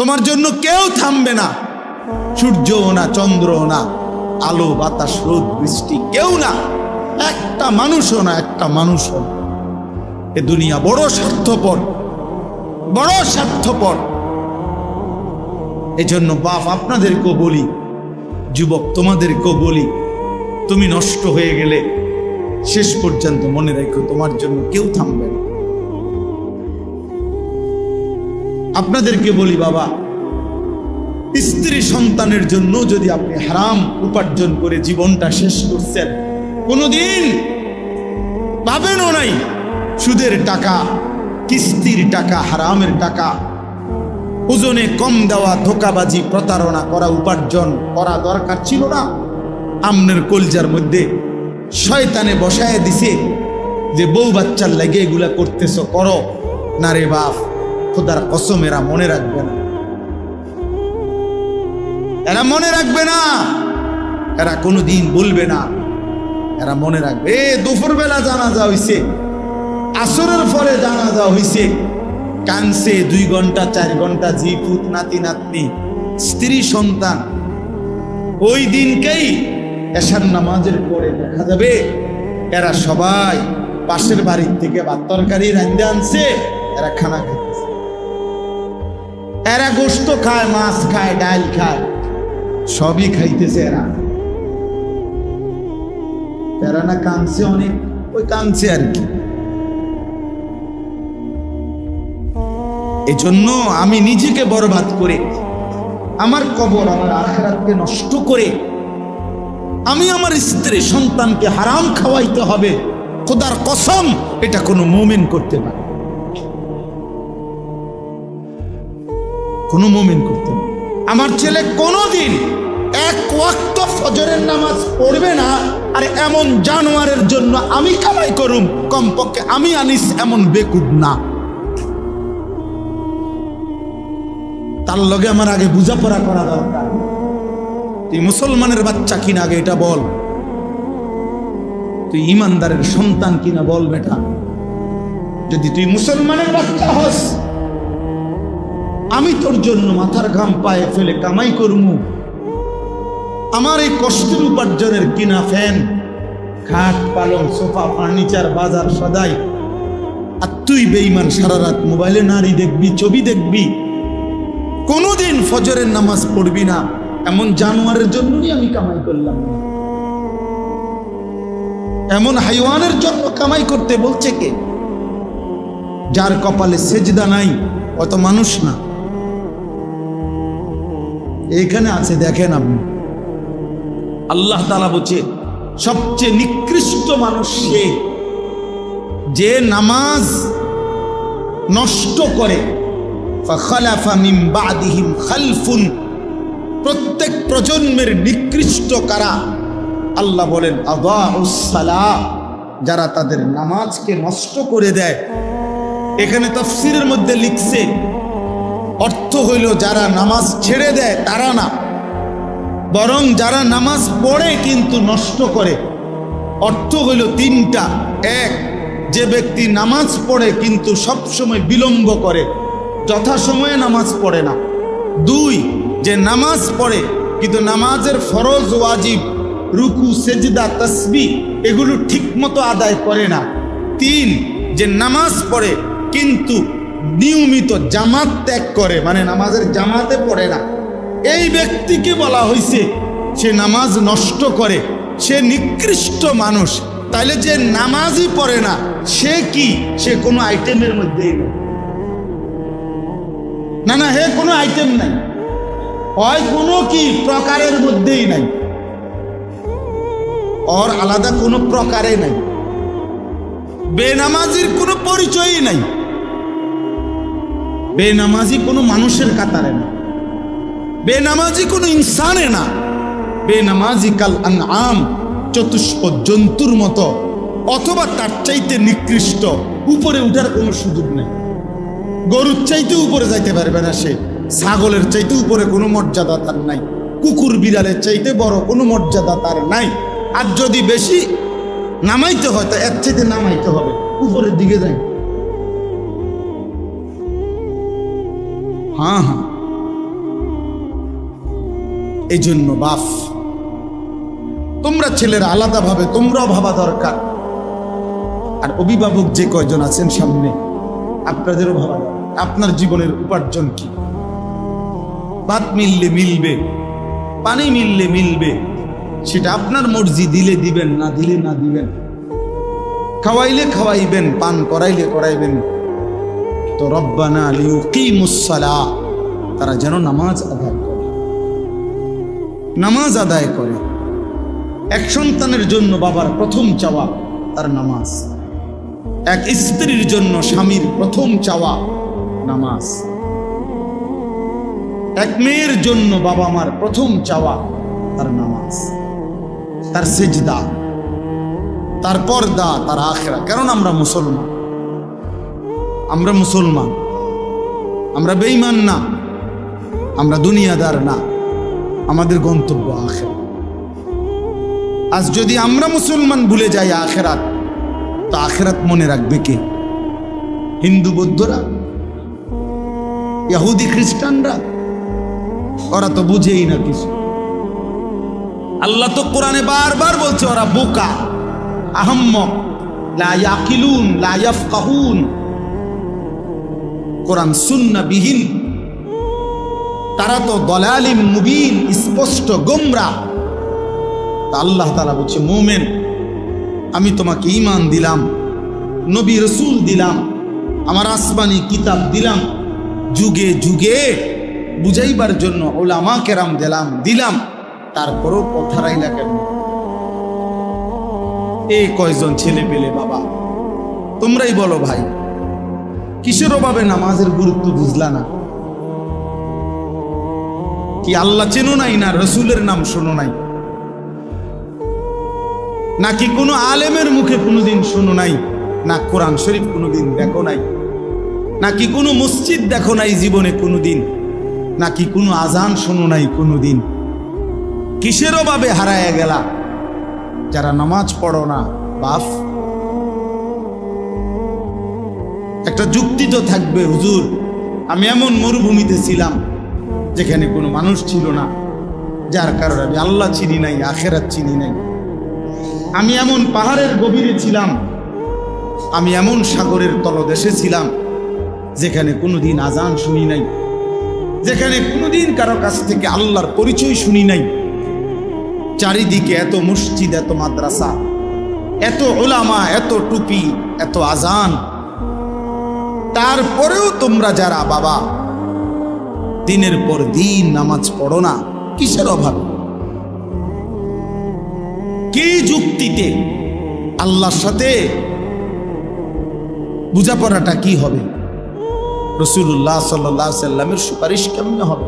তোমার জন্য কেউ থামবে না, সূর্যও না, চন্দ্রও না, আলো বাতাস রোদ বৃষ্টি কেউ না, একটা মানুষও না, একটা মানুষও না। এ দুনিয়া বড় স্বার্থপর, বড় স্বার্থপর। এজন্য বাপ আপনাদেরকেও বলি, যুবক তোমাদেরকেও বলি, তুমি নষ্ট হয়ে গেলে শেষ পর্যন্ত মনে রেখো তোমার জন্য কেউ থামবে না। আপনাদেরকে বলি বাবা, স্ত্রী সন্তানের জন্য যদি আপনি হারাম উপার্জন করে জীবনটা শেষ করছেন, কোনোদিন পাবেনও নাই। সুদের টাকা, কিস্তির টাকা, হারামের টাকা, ওজনে কম দেওয়া, ধোকাবাজি, প্রতারণা করা উপার্জন করা দরকার ছিল না। আমনের কলজার মধ্যে শয়তানে বসায় দিছে যে বউ বাচ্চার লাগে এগুলা করতেছ, করো না রে বাপ, খোদার কসম এরা মনে রাখবে না, এরা মনে রাখবে না, এরা কোনোদিন বলবে না, এরা মনে রাখবে। দুপুর বেলা জানাজা হইছে, আসরের পরে জানাজা হইছে, কানছে 2 ঘন্টা 4 ঘন্টা জি পুত, নাতি নাতনি, স্ত্রী সন্তান। ওই দিনকেই এশার নামাজের পরে দেখা যাবে এরা সবাই পাশের বাড়ির থেকে ভাত তরকারি রান্ধে আনছে, এরা খানা খাইতেছে, এরা গোশত খায়, মাছ খায়, ডাল খায়, সবই খাইতেছে। এরা না কাঁদছে অনেক, ওই কাঁদছে আর কি। এজন্য আমি নিজেকে বরবাদ করে, আমার কবর, আমার আখিরাতকে নষ্ট করে আমি আমার স্ত্রী সন্তানকে হারাম খাওয়াইতে হবে, খোদার কসম এটা কোনো মুমিন করতে পারে, কোনো মুমিন করতে পারে। আমার ছেলে কোনোদিন 1 ওয়াক্ত ফজরের নামাজ পড়বে না, আর এমন জানোয়ারের জন্য আমি কামাই করুম, কমপক্ষে আমি আনিস এমন বেকুব না। তার লগে আমার আগে বুঝাপড়া করা দরকার। তুই মুসলমানের বাচ্চা কিনা আগে এটা বল, তুই ইমানদারের সন্তান কিনা বল বেটা। যদি তুই মুসলমানের বাচ্চা হস, আমি তোর জন্য মাথার ঘাম পায়ে ফেলে কামাই করমু, আমার এই কষ্টের উপার্জনের কিনা ফ্যান, খাট, পালং, সোফা, ফার্নিচার, বাজার সদাই, আর তুই বেঈমান সারা রাত মোবাইলে নারী দেখবি, ছবি দেখবি, কোনোদিন ফজরের নামাজ পড়বি না, এমন জানোয়ারের জন্যই আমি কামাই করলাম। এমন হাইওয়ানের জন্য কামাই করতে বলছে কে? যার কপালে সেজদা নাই অত মানুষ না। এখানে আছে, দেখেন আপনি, আল্লাহ তাআলা বলছে সবচেয়ে নিকৃষ্ট মানুষ সে যে নামাজ নষ্ট করে। ফাখালাফা মিন বাদিহিম খালফুন, প্রত্যেক প্রজন্মের নিকৃষ্ট কারা? আল্লাহ বলেন আযাউস সালাহ, যারা তাদের নামাজকে নষ্ট করে দেয়। এখানে তাফসীরের মধ্যে লিখছে, অর্থ হইল যারা নামাজ ছেড়ে দেয় তারা না, বরং যারা নামাজ পড়ে কিন্তু নষ্ট করে। অর্থ হইল 3টা। 1, যে ব্যক্তি নামাজ পড়ে কিন্তু সবসময় বিলম্ব করে, যথাসময়ে নামাজ পড়ে না। 2, যে নামাজ পড়ে কিন্তু নামাজের ফরজ, ওয়াজিব, রুকু, সেজদা, তাসবিহ এগুলো ঠিক মতো আদায় করে না। 3, যে নামাজ পড়ে কিন্তু নিয়মিত জামাত ত্যাগ করে, মানে নামাজের জামাতে পড়ে না। এই ব্যক্তিকে বলা হয়েছে সে নামাজ নষ্ট করে, সে নিকৃষ্ট মানুষ। তাইলে যে নামাজই পড়ে না সে কি? সে কোনো আইটেমের মধ্যেই নেই। না না, হে কোনো আইটেম নাই, হয় কোনো কি প্রকারের মধ্যেই নাই, ওর আলাদা কোনো প্রকারে নাই। বেনামাজির কোনো পরিচয়ই নাই, বেনামাজি কোনো মানুষের কাতারে না, বেনামাজি কোনো ইনসানে না। বেনামাজি কাল আনআম, চতুষ্প জন্তুর মতো, অথবা তার চাইতে নিকৃষ্ট। উপরে উঠার কোনো সুযোগ নেই। গরুর চাইতে উপরে যাইতে পারবে না সে, ছাগলের চাইতে উপরে কোনো মর্যাদা তার নাই, কুকুর বিড়ালের চাইতে বড় কোনো মর্যাদা তার নাই। আর যদি বেশি নামাইতে হয় তা এর চাইতে নামাইতে হবে, উপরের দিকে যাই। হ্যাঁ হ্যাঁ, এই জন্য বাপ, তোমরা ছেলেরা আলাদাভাবে তোমরাও ভাবা দরকার। আর অভিভাবক যে কয়জন আছেন সামনে, আপনাদেরও ভাবা দরকার আপনার জীবনের উপার্জন কি। ভাত মিললে মিলবে, পানি মিললে মিলবে, সেটা আপনার মর্জি, দিলে দিবেন, না দিলে না দিবেন, খাওয়াইলে খাওয়াইবেন, পান করাইলে করাইবেন। তো রব্বানা লিয়ুকিমুস সালাহ, তারা যেন নামাজ আদায় করে, নামাজ আদায় করে। এক সন্তানের জন্য বাবার প্রথম চাওয়া তার নামাজ, এক স্ত্রীর জন্য স্বামীর প্রথম চাওয়া নামাজ, এক মেয়ের জন্য বাবা মার প্রথম চাওয়া তার নামাজ, তার সেজদা, তার পর্দা, তার আখিরা। কারণ আমরা মুসলমান, আমরা মুসলমান, আমরা বেঈমান না, আমরা দুনিয়াদার না, আমাদের গন্তব্য আখিরাত। আজ যদি আমরা মুসলমান ভুলে যাই আখিরাত, তো আখিরাত মনে রাখবে কে? হিন্দু বৌদ্ধরা, ইহুদি খ্রিস্টানরা? ওরা তো বুঝেই না কিছু। আল্লাহ তো কোরআনে বারবার বলছে ওরা বোকা, আহম্মক, লা ইয়াকিলুন, লা ইয়াফকাহুন। কোরআন সুন্নাহ বিহীন, তারা তো দলালিম মুবিন, স্পষ্ট গোমরাহ। আল্লাহ তাআলা বলছে, মুমিন, আমি তোমাকে ঈমান দিলাম, নবী রাসূল দিলাম, আমার আসমানি কিতাব দিলাম, যুগে যুগে বুঝাইবার জন্য উলামা কেরাম দিলাম, তারপরও কথা রাইলা কেন? এই কয়জন ছেলে পেলে বাবা, তোমরাই বলো ভাই, কিসের অভাবে নামাজের গুরুত্ব বুঝলা না? কি আল্লাহ চেনো নাই, না রসুলের নাম শোনো নাই, নাকি কোনো আলেমের মুখে কোনোদিন শোনো নাই, না কোরআন শরীফ কোনোদিন দেখো নাই, নাকি কোনো মসজিদ দেখো নাই জীবনে কোনোদিন, নাকি কোনো আজান শোনো নাই কোনোদিন? কিসের অভাবে হারায় গেলা যারা নামাজ পড়ো না? বাপ, একটা যুক্তি তো থাকবে, হুজুর আমি এমন মরুভূমিতে ছিলাম যেখানে কোনো মানুষ ছিল না, যার কারণে আমি আল্লাহ চিনি নাই, আখিরাত চিনি নাই। আমি এমন পাহাড়ের গভীরে ছিলাম, আমি এমন সাগরের তলদেশে ছিলাম যেখানে কোনোদিন আজান শুনি নাই, যেখানে কোনোদিন কারো কাছ থেকে আল্লাহর পরিচয় শুনি নাই। চারিদিকে এত মসজিদ, এত মাদ্রাসা, এত উলামা, এত টুপি, এত আজান, তারপরেও তোমরা যারা বাবা দিনের পর দিন নামাজ পড়ো না, কিসের অভাব? কি যুক্তিতে? আল্লাহর সাথে বোঝাপড়াটা কি হবে? রাসূলুল্লাহ সাল্লাল্লাহু আলাইহি সাল্লামের সুপারিশ কেমনে হবে?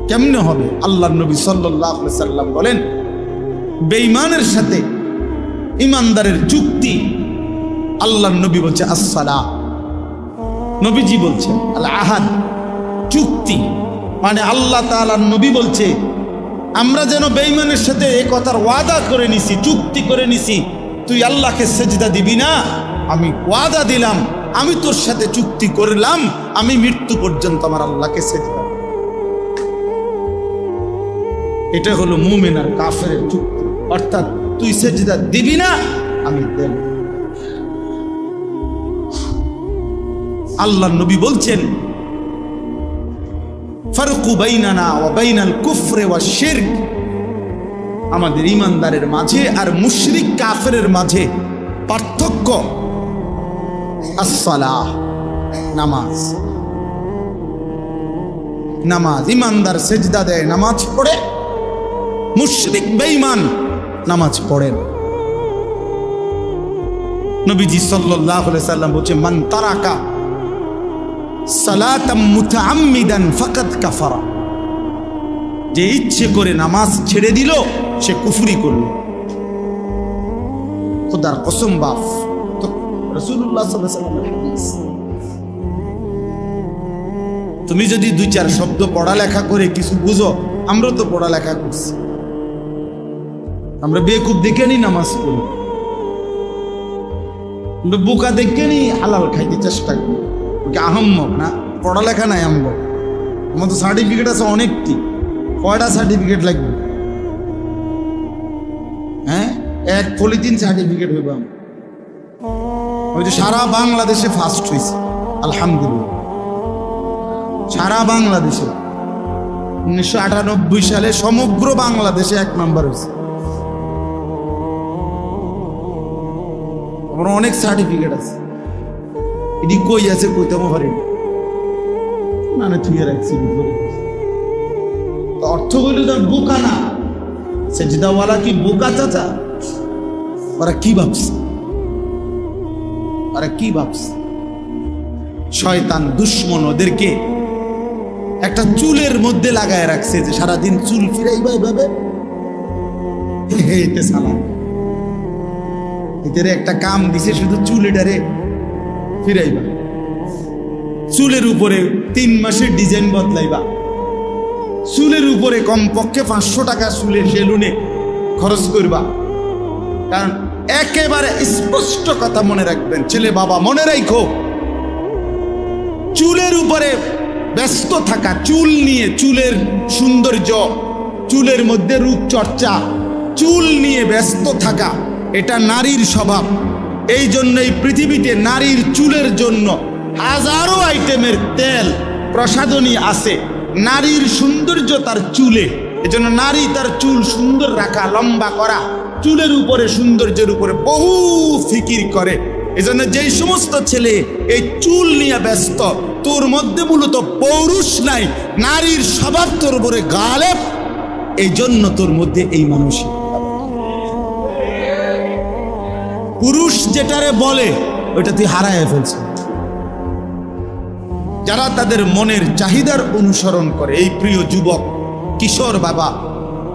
কেমনে হবে? আল্লাহর নবী সাল্লাল্লাহু আলাইহি সাল্লাম বলেন, বেঈমানের সাথে ইমানদারের যুক্তি, আল্লাহর নবী বলছে আসসালাহ, নবীজি বলছেন আল আহাদ, চুক্তি। মানে আল্লাহ তাআলার নবী বলছে আমরা যেন বেঈমানের সাথে এই কথার ওয়াদা করে নিছি, চুক্তি করে নিছি, তুই আল্লাহকে সেজদা দিবি না, আমি ওয়াদা দিলাম, আমি তোর সাথে চুক্তি করলাম, আমি মৃত্যু পর্যন্ত আমার আল্লাহকে সেজদা। এটা হলো মুমিন আর কাফেরের চুক্তি। অর্থাৎ তুই সেজদা দিবি না, আমি দেব। আল্লাহর নবী বলছেন, ফারকু বাইনানা ওয়া বাইনাল কুফরি ওয়াশ শিরক, আমাদের ঈমানদারের মাঝে আর মুশরিক কাফেরের মাঝে পার্থক্য আসসালাহ, নামাজ। নামাজ, ঈমানদার সেজদা দেয়, নামাজ পড়ে, মুশরিক বেঈমান নামাজ পড়েন। নবীজি সাল্লাল্লাহু আলাইহি সাল্লাম বলেছেন, মান তারাকা সালাতাম মুতাআম্মিদান ফাকাদ কাফারা, যে ইচ্ছে করে নামাজ ছেড়ে দিল সে কুফরি করল। খোদার কসম বাপ, তো রাসূলুল্লাহ সাল্লাল্লাহু আলাইহি সাল্লামের হাদিস। তুমি যদি দুই চার শব্দ পড়ালেখা করে কিছু বুঝো, আমরা তো পড়ালেখা করছি, আমরা বেকুব দেখে নি নামাজ পড়ি, আমরা বোকা দেখে নি হালাল খাইতে চেষ্টা করি। আহম্মক না, পড়ালেখা নাই, আমরা আমার তো সার্টিফিকেট আছে অনেকটি। কয়টা সার্টিফিকেট লাগবে? হ্যাঁ, এক পলিথিন সার্টিফিকেট হইব। ওই যে সারা বাংলাদেশে ফার্স্ট হয়েছে, আলহামদুলিল্লাহ। সারা বাংলাদেশে 1998 সালে সমগ্র বাংলাদেশে 1 নম্বর হয়েছে। আমার অনেক সার্টিফিকেট আছে, এটি কই আছে কইতে পারি না, থুয়ে রাখছি। অর্থ হইল তার বোকা না, সেজদাওয়ালা কি বোকা চাচা? ওরা কি ভাবছে? ওরা কি ভাবছে? শয়তান দুশ্মন ওদেরকে একটা চুলের মধ্যে লাগায় রাখছে, যে সারাদিন চুল ফিরাইবা এইভাবে। এতে সালাম, এদের একটা কাম দিছে, শুধু চুল এটারে ফিরাইবা। চুলের উপরে 3 মাসের ডিজাইন বদলাইবা। চুলের উপরে কমপক্ষে 500 টাকা চুলের সেলুনে খরচ করবা। কারণ একেবারে স্পষ্ট কথা মনে রাখবেন, ছেলে বাবা মনে রাখো, চুলের উপরে ব্যস্ত থাকা, চুল নিয়ে, চুলের সৌন্দর্য, চুলের মধ্যে রূপচর্চা, চুল নিয়ে ব্যস্ত থাকা, এটা নারীর স্বভাব। এই জন্যই পৃথিবীতে নারীর চুলের জন্য হাজারো আইটেমের তেল প্রসাধনী আছে। নারীর সৌন্দর্য তার চুলে, এজন্য নারী তার চুল সুন্দর রাখা, লম্বা করা, চুলের উপরে, সৌন্দর্যের উপরে বহু ফিকির করে। এজন্য যেই সমস্ত ছেলে এই চুল নিয়ে ব্যস্ত, তোর মধ্যে মূলত পৌরুষ নাই, নারীর স্বভাব তোর উপরে গালেব, এই জন্য তোর মধ্যে এই মানসিক। পুরুষ যেটারে বলে ওইটা তুই হারায় ফেলছিস। যারা তাদের মনের চাহিদার অনুসরণ করে, এই প্রিয় যুবক কিশোর বাবা,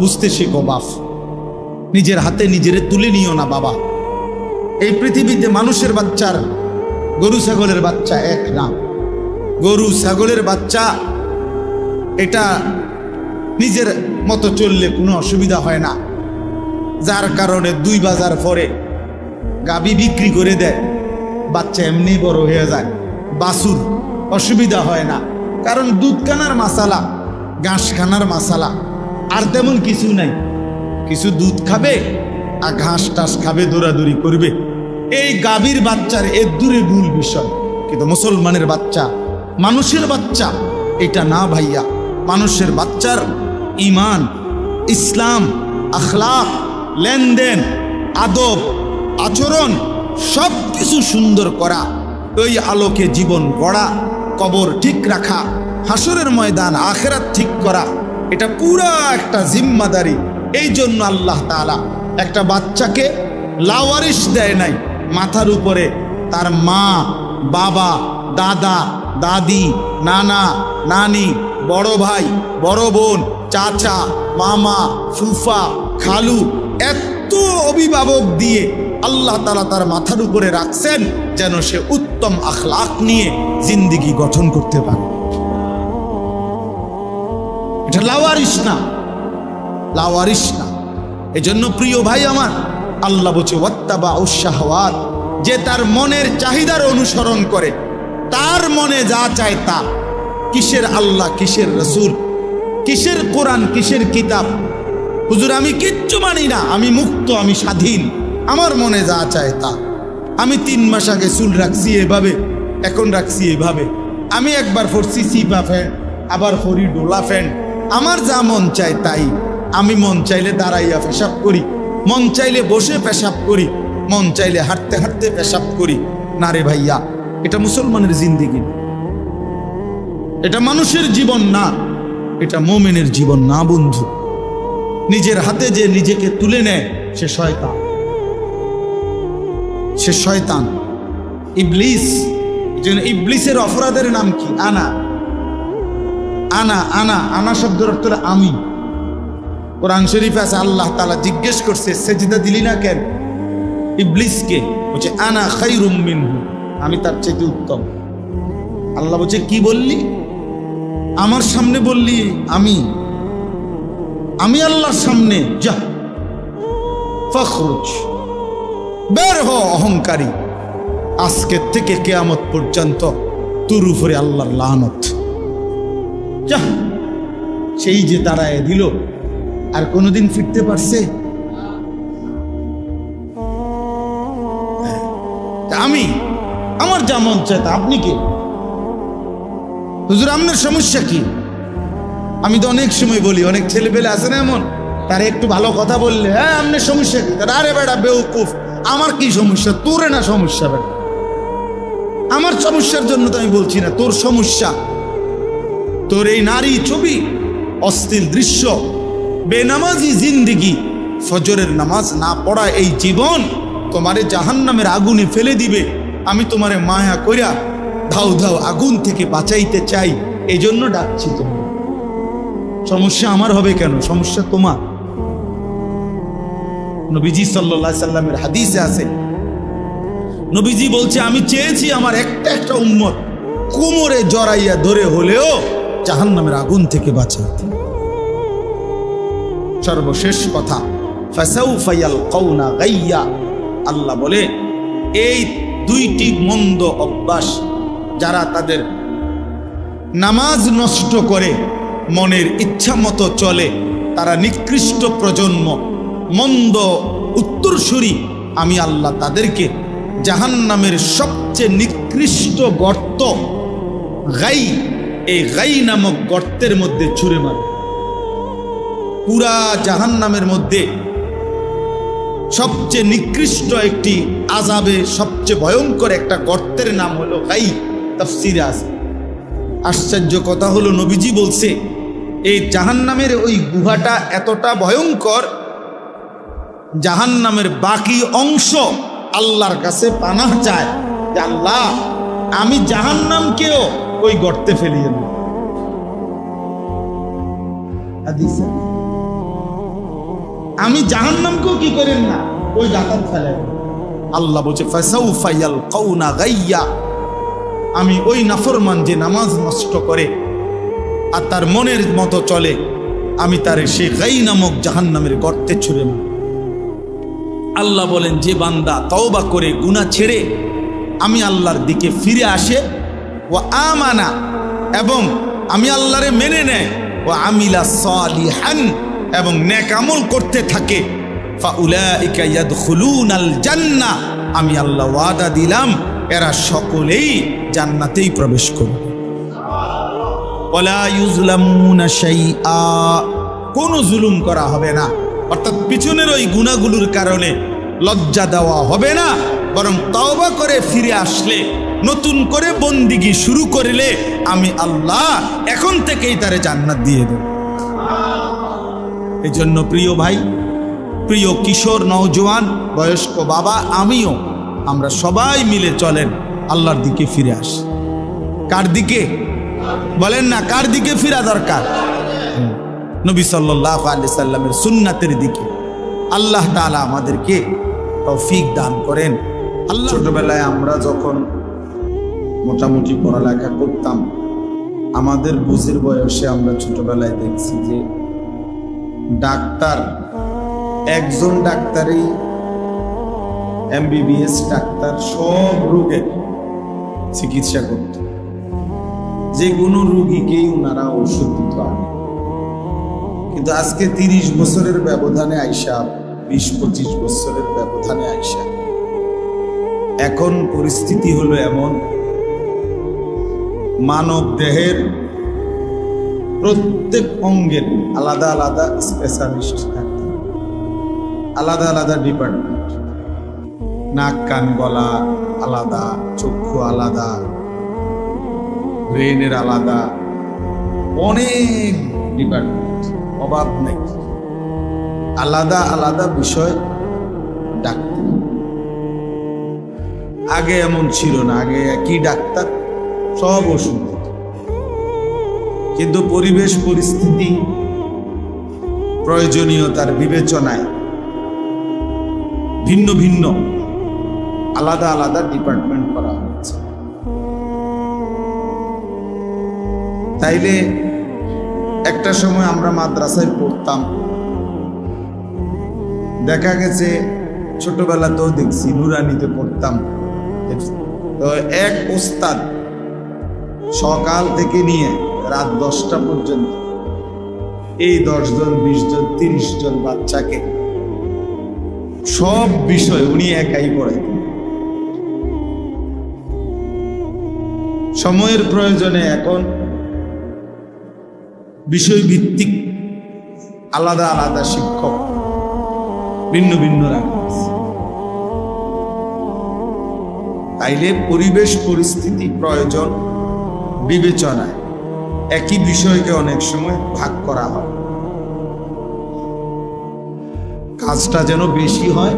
বুঝতে শেখো বাপ, নিজের হাতে নিজেরে তুলে নিও না বাবা। এই পৃথিবীতে মানুষের বাচ্চার, গরু ছাগলের বাচ্চা এক না। গরু ছাগলের বাচ্চা এটা নিজের মতো চললে কোনো অসুবিধা হয় না, যার কারণে 2 বাজার পরে গাবি বিক্রি করে দেয়, বাচ্চা এমনি বড় হয়ে যায়। বাছুর অসুবিধা হয় না, কারণ দুধ খানার মাসালা, ঘাস খানার মাসালা, আর তেমন কিছু নাই। কিছু দুধ খাবে আর ঘাস টাস খাবে, দৌড়াদৌড়ি করবে। এই গাভীর বাচ্চার এর দূরে মূল বিষয়। কিন্তু মুসলমানের বাচ্চা, মানুষের বাচ্চা এটা না ভাইয়া। মানুষের বাচ্চার ইমান, ইসলাম, আখলাক, লেনদেন, আদব, আচরণ সব কিছু সুন্দর করা, ওই আলোকে জীবন গড়া, কবর ঠিক রাখা, হাসরের ময়দান আখিরাত ঠিক করা, এটা পুরা একটা জিম্মাদারি। এই জন্য আল্লাহ তাআলা একটা বাচ্চাকে লাওয়ারিশ দেয় নাই। মাথার উপরে তার মা, বাবা, দাদা, দাদি, নানা, নানি, বড় ভাই, বড় বোন, চাচা, মামা, ফুফা, খালু, এত অভিভাবক দিয়ে আল্লাহ তাআলা তার মাথার উপরে রাখছেন যেন সে উত্তম আখলাক নিয়ে জিন্দেগি গঠন করতে পারে। এটা লাওয়ারিশ না, লাওয়ারিশ না। এজন্য প্রিয় ভাই আমার, আল্লাহ বলছে ওয়াত্তাবাউশ শাহওয়াত, যে তার মনের চাহিদার অনুসরণ করে, তার মনে যা চায় তা। কিসের আল্লাহ, কিসের রসুল, কিসের কোরআন, কিসের কিতাব? হুজুর আমি কিচ্ছু মানি না, আমি মুক্ত, আমি স্বাধীন, আমার মনে যা চায় তা। আমি 3 মাস আগে চুল রাখছি এভাবে, এখন রাখছি এভাবে। আমি একবার পরছি সিপা ফ্যান্ট, আবার পরি ডোলা ফ্যান্ট। আমার যা মন চায় তাই। আমি মন চাইলে দাঁড়াইয়া পেশাব করি, মন চাইলে বসে পেশাব করি, মন চাইলে হাঁটতে হাঁটতে পেশাব করি। না রে ভাইয়া, এটা মুসলমানের জিন্দেগি, এটা মানুষের জীবন না, এটা মুমিনের জীবন না বন্ধু। নিজের হাতে যে নিজেকে তুলে নেয় সে শয়তান, সে শয়তান, ইবলিস। ইবলিসের অপরাধের নাম কি? আনা আনা আনা আনা শব্দের অর্থ আমি। কোরআন শরীফ আছে, আল্লাহ তাআলা জিজ্ঞেস করছে সেজদা দিলি না কেন ইবলিসকে? বলছে আনা খায়রুম মিনহু, আমি তার চেয়ে উত্তম। আল্লাহ বলছে কি বললি? আমার সামনে বললি আমি আল্লাহর সামনে, যা ফখরুজ, বের হ অহংকারী। আজকের থেকে কিয়ামত পর্যন্ত তোর উপরে আল্লাহর লানত। যা, সেই যে তাড়ায় দিল, আর কোনোদিন ফিরতে পারছে? আমি আমার যা মন চায় তা। আপনি কে? হুজুর আপনার সমস্যা কি? আমি তো অনেক সময় বলি, অনেক ছেলে পেলে আছে না এমন, তারা একটু ভালো কথা বললে, হ্যাঁ আপনার সমস্যা কি? আরে বেটা বেউকুফ, আমার কি সমস্যা? তোরে না সমস্যা বেটা, আমার সমস্যার জন্য তো আমি বলছি না, তোর সমস্যা। তোর এই নারী ছবি, অশ্লীল দৃশ্য, বেনামাজি জিন্দিগি, ফজরের নামাজ না পড়া এই জীবন তোমারে জাহান্নামের আগুনে ফেলে দিবে। আমি তোমারে মায়া কইরা ধাউ ধাউ আগুন থেকে বাঁচাইতে চাই, এই জন্য ডাকছি। তোমার সমস্যা আমার হবে কেন? সমস্যা তোমার। নবীজি সাল্লাল্লাহু আলাইহি সাল্লামের হাদিসে আছে, নবীজি বলছে, আমি চেয়েছি আমার একটা একটা উম্মত কোমরে জড়াইয়া ধরে হলেও জাহান্নামের আগুন থেকে বাঁচাইতে। সর্বশেষ কথা, ফাসাউফা ইয়ালকাউনা গাইয়া, আল্লাহ বলে এই দুইটি মন্দ অভ্যাস যারা তাদের নামাজ নষ্ট করে, মনের ইচ্ছা মতো চলে, তারা নিকৃষ্ট প্রজন্ম, মন্দ উত্তরসূরি। আমি আল্লাহ তাদেরকে জাহান্নামের সবচেয়ে নিকৃষ্ট গর্ত গাই, এই গাই নামক গর্তের মধ্যে ছুঁড়ে মারে। পুরা জাহান্নামের মধ্যে সবচেয়ে নিকৃষ্ট একটি আযাবে, সবচেয়ে ভয়ঙ্কর একটা গর্তের নাম হলো গাই। তাফসীরে আছে। আশ্চর্য কথা হলো, নবীজি বলছে এই জাহান্নামের ওই গুহাটা এতটা ভয়ঙ্কর, জাহান্নামের বাকি অংশ আল্লাহর কাছে পানাহ চায় যে আল্লাহ, আমি জাহান্নামকেও ওই গর্তে ফেলিয়ে দেব। আমি জাহান্নামকেও কি করেন না, ওই গাতার ফেলে। আল্লাহ বলছে ফাসাউফা ইয়ালকাউনা গাইয়া, আমি ওই নাফরমান যে নামাজ নষ্ট করে আর তার মনের মতো চলে, আমি তার সেই গাই নামক জাহান্নামের গর্তে ছুঁড়ে মারি। আল্লাহ বলেন, যে বান্দা তওবা করে গুনাহ ছেড়ে আমি আল্লাহর দিকে ফিরে আসে, ও আমানা, এবং আমি আল্লাহরে মেনে নেয়, ও আমিলা সালিহান, এবং নেক আমল করতে থাকে, ফাউলাইকা ইয়াদখুলুনাল জান্নাহ, আমি আল্লাহ ওয়াদা দিলাম এরা সকলেই জান্নাতেই প্রবেশ করবে। ওয়ালা ইউজলামুনা শাইআ, কোনো জুলুম করা হবে না। অর্থাৎ পিছনের ওই গুনাহগুলোর কারণে লজ্জা দেওয়া হবে না, বরং তওবা করে ফিরে আসলে, নতুন করে বন্দিগি শুরু করলে আমি আল্লাহ এখন থেকেই তারে জান্নাত দিয়ে দেব। এই জন্য প্রিয় ভাই, প্রিয় কিশোর, নওজোয়ান, বয়স্ক বাবা, আমিও, আমরা সবাই মিলে চলেন আল্লাহর দিকে ফিরে আসি। কার দিকে বলেন না? কার দিকে ফিরা দরকার? নবী সাল্লাল্লাহু আলাইহি সাল্লামের সুন্নাতের দিকে। আল্লাহ তাআলা আমাদেরকে তৌফিক দান করেন। আল্লাহ, ছোটবেলায় আমরা যখন মোটামুটি পড়ালেখা করতাম, আমাদের বুঝের বয়সে আমরা ছোটবেলায় দেখছি যে ডাক্তার, একজন ডাক্তারই, এমবিবিএস ডাক্তার সব রোগের চিকিৎসা করত। যে কোনো রোগীকেই ওনারা ওষুধ দিত। কিন্তু আজকে 30 বছরের ব্যবধানে আইসা, 20-25 বছরের ব্যবধানে আইসা, এখন পরিস্থিতি হলো এমন, মানব দেহের প্রত্যেক অঙ্গের আলাদা আলাদা স্পেশালিস্ট থাকে, আলাদা আলাদা ডিপার্টমেন্ট। নাক কান গলা আলাদা, চক্ষু আলাদা, ব্রেনের আলাদা, অনেক ডিপার্টমেন্ট, অভাব নেই। আলাদা আলাদা বিষয় ডাক্তার। আগে এমন ছিল না, আগে একই ডাক্তার সব ওষুধ। কিন্তু পরিবেশ পরিস্থিতি, প্রয়োজনীয়তার বিবেচনায় ভিন্ন ভিন্ন আলাদা আলাদা ডিপার্টমেন্ট করা হয়েছে। তাইলে একটা সময় আমরা মাদ্রাসায় পড়তাম, দেখা গেছে ছোটবেলাতেও দেখছি, নুরানিতে পড়তাম, তো এক ওস্তাদ সকাল থেকে নিয়ে রাত 10টা পর্যন্ত এই 10 জন 20 জন 30 জন বাচ্চাকে সব বিষয় উনি একাই পড়াই। সময়ের প্রয়োজনে এখন বিষয় ভিত্তিক আলাদা আলাদা শিক্ষক ভিন্ন ভিন্ন রাখা আছে। তাইলে পরিবেশ পরিস্থিতি প্রয়োজন বিবেচনায় একই বিষয়কে অনেক সময় ভাগ করা হয়, কাজটা যেন বেশি হয়,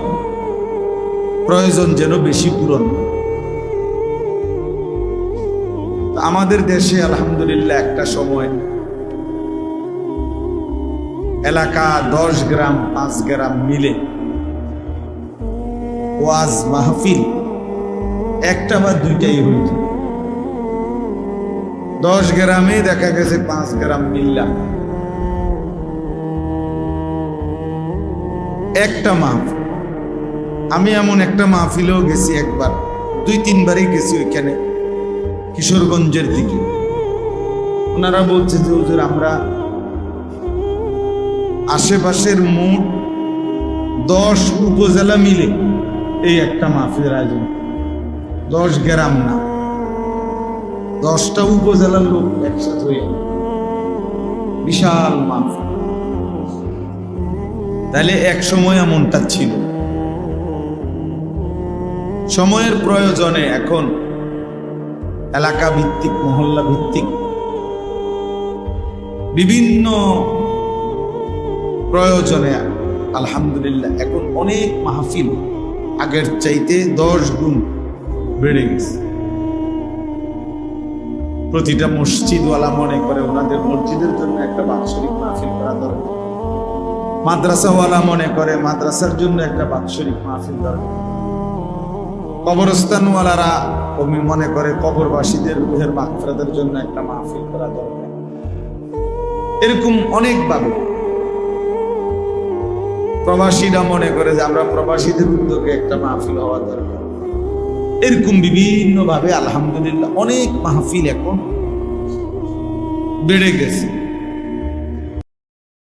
প্রয়োজন যেন বেশি পূরণ হয়। আমাদের দেশে আলহামদুলিল্লাহ একটা সময় এলাকা 10 গ্রাম 5 গ্রাম মিলে ওয়াজ মাহফিল একটা বা দুইটাই হইত। 10 গ্রামে দেখা গেছে 5 গ্রাম মিললাম একটা মাহফিল। আমি এমন একটা মাহফিলেও গেছি একবার, 2-3 বারই গেছি ওইখানে, কিশোরগঞ্জের দিকে। ওনারা বলছে যে হুজুর আমরা আশেপাশের মোট 10 উপজেলা মিলে এই একটা মাহফিলের আয়োজন, 10 গ্রাম না, 10টা উপজেলার লোক একসাথে হয়ে বিশাল মাহফিল। তাহলে এক সময় এমনটা ছিল। সময়ের প্রয়োজনে এখন এলাকা ভিত্তিক মহল্লা ভিত্তিক বিভিন্ন প্রয়োজনে আলহামদুলিল্লাহ এখন অনেক মাহফিল আগের চাইতে 10 গুণ বেড়ে গেছে। প্রতিটা মসজিদওয়ালা মনে করে ওনাদের মসজিদের জন্য একটা বাৎসরিক মাহফিল করা দরকার, মাদ্রাসাওয়ালা মনে করে মাদ্রাসার জন্য একটা বাৎসরিক মাহফিল দরকার, কবরস্থানওয়ালারা মনে করে কবরবাসীদের রুহের মাগফিরাতের জন্য একটা মাহফিল করা দরকার। এরকম অনেকভাবে প্রবাসীরা মনে করে যে আমরা প্রবাসীদের উদ্যোগে একটা মাহফিল হওয়া দরকার। এরকম বিভিন্ন ভাবে আলহামদুলিল্লাহ অনেক মাহফিল এখন বেড়ে গেছে।